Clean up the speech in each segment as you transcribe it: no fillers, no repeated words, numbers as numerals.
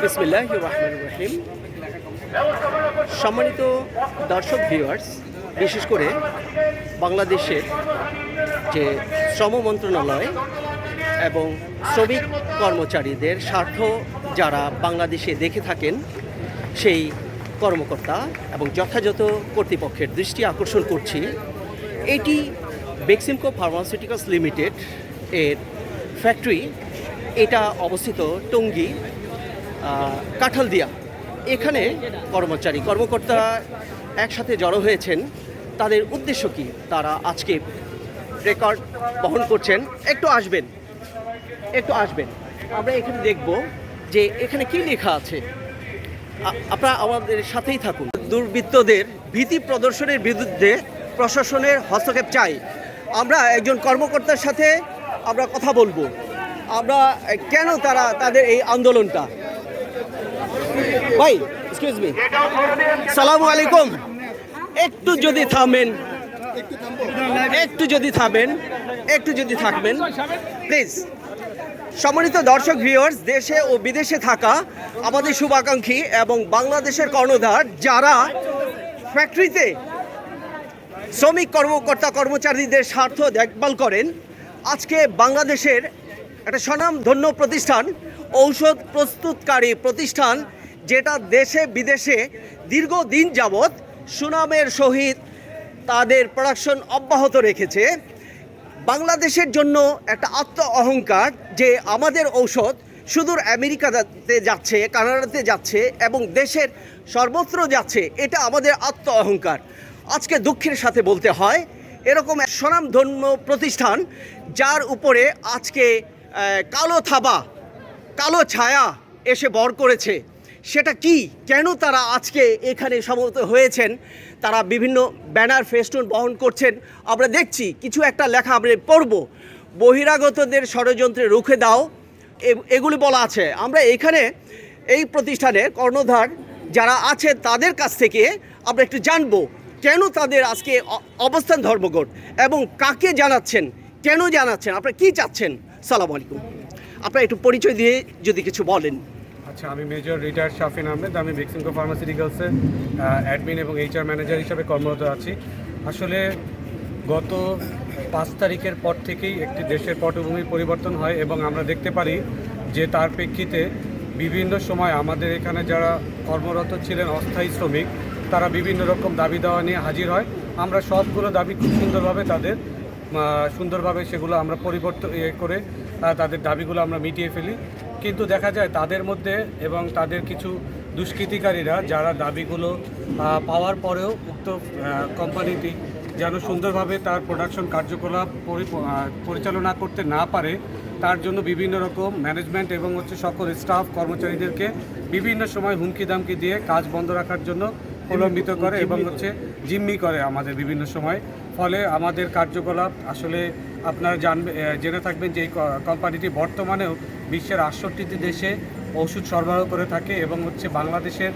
বিসমিল্লাহির রহমানির রহিম। সম্মানিত দর্শক ভিউয়ার্স, বিশেষ করে বাংলাদেশের যে শ্রম মন্ত্রণালয় এবং শ্রমিক কর্মচারীদের স্বার্থ যারা বাংলাদেশে দেখে থাকেন, সেই কর্মকর্তা এবং যথাযথ কর্তৃপক্ষের দৃষ্টি আকর্ষণ করছি। এটি বেক্সিমকো ফার্মাসিউটিক্যালস লিমিটেড এর ফ্যাক্টরি। এটা অবস্থিত টঙ্গী কাঁঠালদিয়া। এখানে কর্মকর্তারা একসাথে জড়ো হয়েছেন। তাদের উদ্দেশ্য কি? তারা আজকে রেকর্ড বহন করছেন। একটু আসবেন। আমরা এখানে দেখব যে এখানে কি লেখা আছে। আপনারা আমাদের সাথেই থাকুন। দুর্বৃত্তদের ভীতি প্রদর্শনের বিরুদ্ধে প্রশাসনের হস্তক্ষেপ চাই। আমরা একজন কর্মকর্তার সাথে আমরা কথা বলবো। আমরা কেন তাদের এই আন্দোলনটা। ভাই, এক্সকিউজ মি, সালামু আলাইকুম। একটু যদি থাকবেন প্লিজ। সম্মানিত দর্শক ভিউয়ার্স, দেশে ও বিদেশে থাকা আমাদের শুভাকাঙ্ক্ষী এবং বাংলাদেশের কর্ণধার যারা ফ্যাক্টরিতে শ্রমিক কর্মচারীদের স্বার্থ দেখভাল করেন, আজকে বাংলাদেশের একটা স্বনামধন্য প্রতিষ্ঠান, ঔষধ প্রস্তুতকারী প্রতিষ্ঠান, যেটা দেশে বিদেশে দীর্ঘদিন যাবৎ সুনামের সহিত তাদের প্রোডাকশন অব্যাহত রেখেছে। বাংলাদেশের জন্য একটা আত্ম অহংকার যে আমাদের ঔষধ সুদূর আমেরিকাতে যাচ্ছে, কানাডাতে যাচ্ছে এবং দেশের সর্বত্র যাচ্ছে। এটা আমাদের আত্ম অহংকার। আজকে দুঃখের সাথে বলতে হয়, এরকম এক স্বনামধন্য প্রতিষ্ঠান যার উপরে আজকে কালো ছায়া এসে ভর করেছে। সেটা কি? কেন তারা আজকে এখানে সমবেত হয়েছেন? তারা বিভিন্ন ব্যানার ফেস্টুন বহন করছেন। আমরা দেখছি কিছু একটা লেখা আমরা পড়ব, বহিরাগতদের ষড়যন্ত্রে রুখে দাও, এগুলি বলা আছে। আমরা এখানে এই প্রতিষ্ঠানের কর্ণধার যারা আছে তাদের কাছ থেকে আমরা একটু জানবো কেন তাদের আজকে অবস্থান ধর্মঘট এবং কাকে জানাচ্ছেন, কেন জানাচ্ছেন, আপনারা কি চাচ্ছেন। সালামু আলাইকুম। আপনারা একটু পরিচয় দিয়ে যদি কিছু বলেন। আচ্ছা, আমি মেজর রিটায়ার্ড শাফিন আহমেদ। আমি বেক্সিমকো ফার্মাসিউটিক্যালসে অ্যাডমিন এবং HR ম্যানেজার হিসাবে কর্মরত আছি। আসলে গত 5 তারিখের পর থেকেই একটি দেশের পটভূমির পরিবর্তন হয় এবং আমরা দেখতে পারি যে তার প্রেক্ষিতে বিভিন্ন সময় আমাদের এখানে যারা কর্মরত ছিলেন অস্থায়ী শ্রমিক, তারা বিভিন্ন রকম দাবি দেওয়া নিয়ে হাজির হয়। আমরা সবগুলো দাবি খুব সুন্দরভাবে সেগুলো আমরা পরিবর্তন করে তাদের দাবিগুলো আমরা মিটিয়ে ফেলি। কিন্তু দেখা যায় তাদের মধ্যে এবং তাদের কিছু দুষ্কৃতিকারীরা যারা দাবিগুলো পাওয়ার পরেও উক্ত কোম্পানিটি যেন সুন্দরভাবে তার প্রোডাকশন কার্যকলাপ পরিচালনা করতে না পারে, তার জন্য বিভিন্ন রকম ম্যানেজমেন্ট এবং সকল স্টাফ কর্মচারীদেরকে বিভিন্ন সময় হুমকি দামকি দিয়ে কাজ বন্ধ রাখার জন্য প্রলম্বিত করে এবং জিম্মি করে আমাদের বিভিন্ন সময়। ফলে আমাদের কার্যকলাপ আসলে আপনারা জেনে থাকবেন যে এই কোম্পানিটি বর্তমানেও বিশ্বের 68টি দেশে ওষুধ সরবরাহ করে থাকে এবং বাংলাদেশের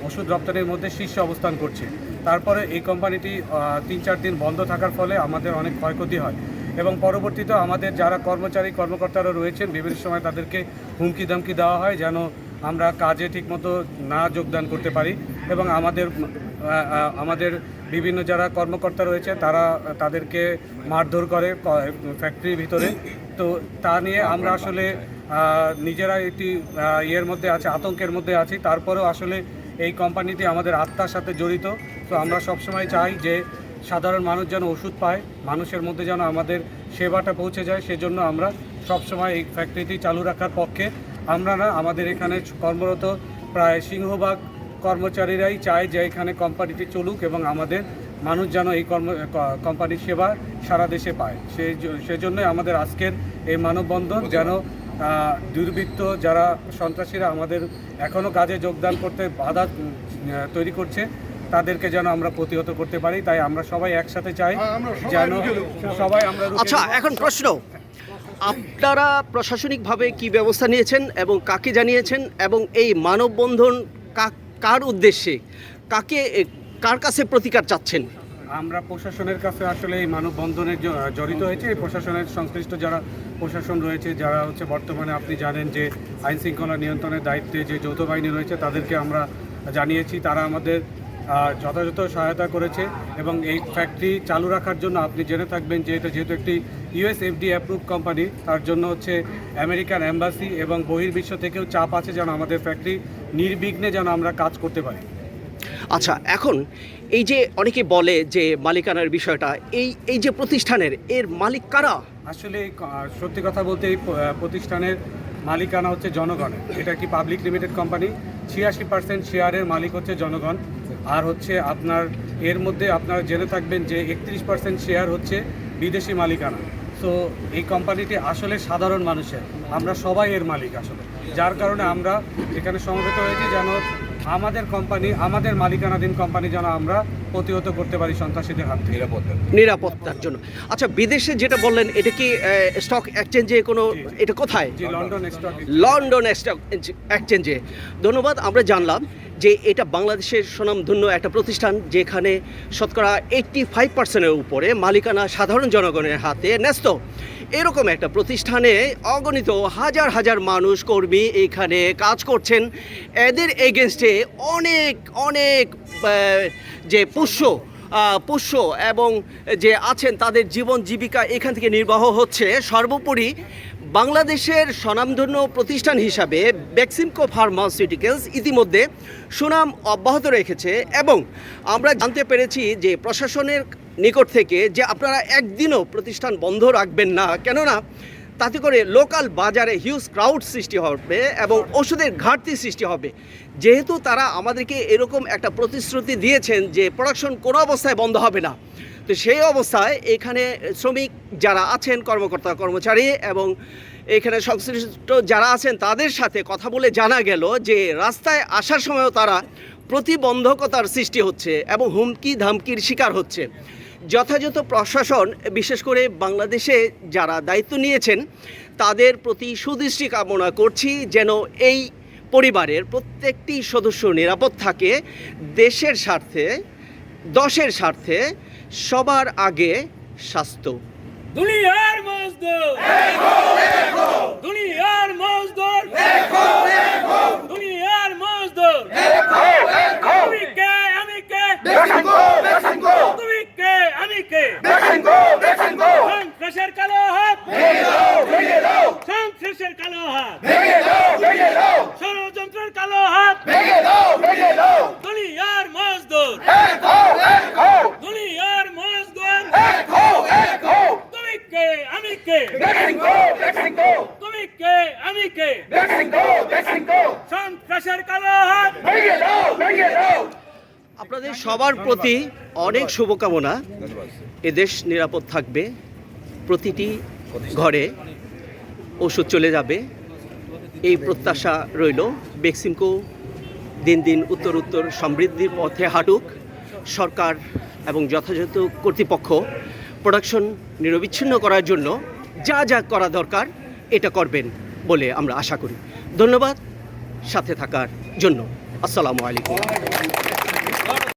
ওষুধ রপ্তানির মধ্যে শীর্ষে অবস্থান করছে। তারপরে এই কোম্পানিটি 3-4 দিন বন্ধ থাকার ফলে আমাদের অনেক ক্ষয়ক্ষতি হয় এবং পরবর্তীতে আমাদের যারা কর্মকর্তারা রয়েছেন বিভিন্ন সময় তাদেরকে হুমকি দামকি দেওয়া হয় যেন আমরা কাজে ঠিকমতো না যোগদান করতে পারি এবং আমাদের বিভিন্ন যারা কর্মকর্তা রয়েছে তাদেরকে মারধর করে ফ্যাক্টরির ভিতরে। তো তা নিয়ে আমরা আসলে নিজেরা একটি আতঙ্কের মধ্যে আছি। তারপরেও আসলে এই কোম্পানিটি আমাদের আত্মার সাথে জড়িত। তো আমরা সবসময় চাই যে সাধারণ মানুষ যেন ওষুধ পায়, মানুষের মধ্যে যেন আমাদের সেবাটা পৌঁছে যায়। সেজন্য আমরা সবসময় এই ফ্যাক্টরিটি চালু রাখার পক্ষে। আমরা না, আমাদের এখানে কর্মরত প্রায় সিংহভাগ কর্মচারীরাই চায় যে এখানে কোম্পানিটি চলুক এবং আমাদের মানুষ যেন এই কোম্পানির সেবা সারা দেশে পায়। সেজন্যই আমাদের আজকের এই মানববন্ধন, যেন দুর্বৃত্ত যারা সন্ত্রাসীরা আমাদের এখনও কাজে যোগদান করতে বাধা তৈরি করছে তাদেরকে যেন আমরা প্রতিহত করতে পারি। তাই আমরা সবাই একসাথে চাই যেন সবাই আমরা। আচ্ছা, এখন প্রশ্ন, আপনারা প্রশাসনিকভাবে কি ব্যবস্থা নিয়েছেন এবং কাকে জানিয়েছেন এবং এই মানববন্ধন কার উদ্দেশ্যে, কার কাছে প্রতিকার চাচ্ছেন? আমরা প্রশাসনের কাছে আসলে এই মানববন্ধনে জড়িত হয়েছে। এই প্রশাসনের সংশ্লিষ্ট যারা প্রশাসন রয়েছে, যারা হচ্ছে বর্তমানে আপনি জানেন যে আইন শৃঙ্খলা নিয়ন্ত্রণের দায়িত্বে যে যৌথ বাহিনী রয়েছে, তাদেরকে আমরা জানিয়েছি। তারা আমাদের যথাযথ সহায়তা করেছে এবং এই ফ্যাক্টরি চালু রাখার জন্য আপনি জেনে থাকবেন যে এটা যেহেতু একটি ইউএসএফডি অ্যাপ্রুভ কোম্পানি, তার জন্য হচ্ছে আমেরিকান এম্বাসি এবং বহির্বিশ্ব থেকেও চাপ আছে যেন আমাদের ফ্যাক্টরি নির্বিঘ্নে যেন আমরা কাজ করতে পারি। আচ্ছা, এখন এই যে অনেকে বলে যে মালিকানার বিষয়টা, এই যে প্রতিষ্ঠানের এর মালিক কারা? আসলে সত্যি কথা বলতে এই প্রতিষ্ঠানের মালিকানা হচ্ছে জনগণের। এটা কি পাবলিক লিমিটেড কোম্পানি। 86% শেয়ারের মালিক হচ্ছে জনগণ। আর হচ্ছে আপনার এর মধ্যে আপনারা জেনে থাকবেন যে 31% শেয়ার হচ্ছে বিদেশি মালিকানা। সো এই কোম্পানিটি আসলে সাধারণ মানুষের, আমরা সবাই এর মালিক আসলে, যার কারণে আমরা এখানে সমবেত হয়েছি যেন আমাদের কোম্পানি, আমাদের মালিকানাধীন কোম্পানি যেন আমরা প্রতিহত করতে পারি সন্ত্রাসীদের হাত থেকে নিরাপত্তার জন্য। আচ্ছা, বিদেশে যেটা বললেন এটা কি স্টক এক্সচেঞ্জে কোনো, এটা কোথায়? জি, লন্ডন স্টক এক্সচেঞ্জে। ধন্যবাদ। আমরা জানলাম যে এটা বাংলাদেশের সুনামধন্য একটা প্রতিষ্ঠান, যেখানে শতকরা 85%-এর উপরে মালিকানা সাধারণ জনগণের হাতে ন্যস্ত। এরকম একটা প্রতিষ্ঠানে অগণিত হাজার হাজার মানুষ কর্মী এখানে কাজ করছেন। এদের এগেনস্টে অনেক অনেক যে পোষ্য এবং যে আছেন তাদের জীবন জীবিকা এখান থেকে নির্বাহ হচ্ছে। সর্বোপরি বাংলাদেশের স্বনামধন্য প্রতিষ্ঠান হিসাবে বেক্সিমকো ফার্মাসিউটিক্যালস ইতিমধ্যে সুনাম অব্যাহত রেখেছে এবং আমরা জানতে পেরেছি যে প্রশাসনের নিকট থেকে যে আপনারা একদিনও প্রতিষ্ঠান বন্ধ রাখবেন না, কেননা তাতে করে লোকাল বাজারে হিউজ ক্রাউড সৃষ্টি হবে এবং ওষুধের ঘাটতি সৃষ্টি হবে। যেহেতু তারা আমাদেরকে এরকম একটা প্রতিশ্রুতি দিয়েছেন যে প্রোডাকশন কোনো অবস্থায় বন্ধ হবে না, তো সেই অবস্থায় এখানে শ্রমিক যারা আছেন, কর্মকর্তা কর্মচারী এবং এখানে সংশ্লিষ্ট যারা আছেন তাদের সাথে কথা বলে জানা গেল যে রাস্তায় আসার সময়ও তারা প্রতিবন্ধকতার সৃষ্টি হচ্ছে এবং হুমকি ধামকির শিকার হচ্ছে। যথাযথ প্রশাসন, বিশেষ করে বাংলাদেশে যারা দায়িত্ব নিয়েছেন, তাদের প্রতি সুদৃষ্টি কামনা করছি যেন এই পরিবারের প্রত্যেকটি সদস্য নিরাপদ থাকে। দেশের স্বার্থে, দশের স্বার্থে সবার আগে স্বাস্থ্য। দুনিয়ার মজদুর দুনিয়ার মজদুর দুনিয়ার মজদুর তুমি কে আমি কে তুমি কে আমি কে সন্ত্রাসের কালো হাত সন্ত্রাসের কালো হাত ষড়যন্ত্রের কালো হাত দুনিয়ার মজদুর দুনিয়ার মজদুর তুমি কে আমি কে তুমি কে আমি কে সন্ত্রাসের কালো হাত। আপনাদের সবার প্রতি অনেক শুভকামনা। এদেশ নিরাপদ থাকবে, প্রতিটি ঘরে ওষুধ চলে যাবে, এই প্রত্যাশা রইল। বেক্সিমকো দিন দিন উত্তর সমৃদ্ধির পথে হাঁটুক। সরকার এবং যথাযথ কর্তৃপক্ষ প্রোডাকশন নিরবিচ্ছিন্ন করার জন্য যা যা করা দরকার এটা করবেন বলে আমরা আশা করি। ধন্যবাদ সাথে থাকার জন্য। আসসালামু আলাইকুম।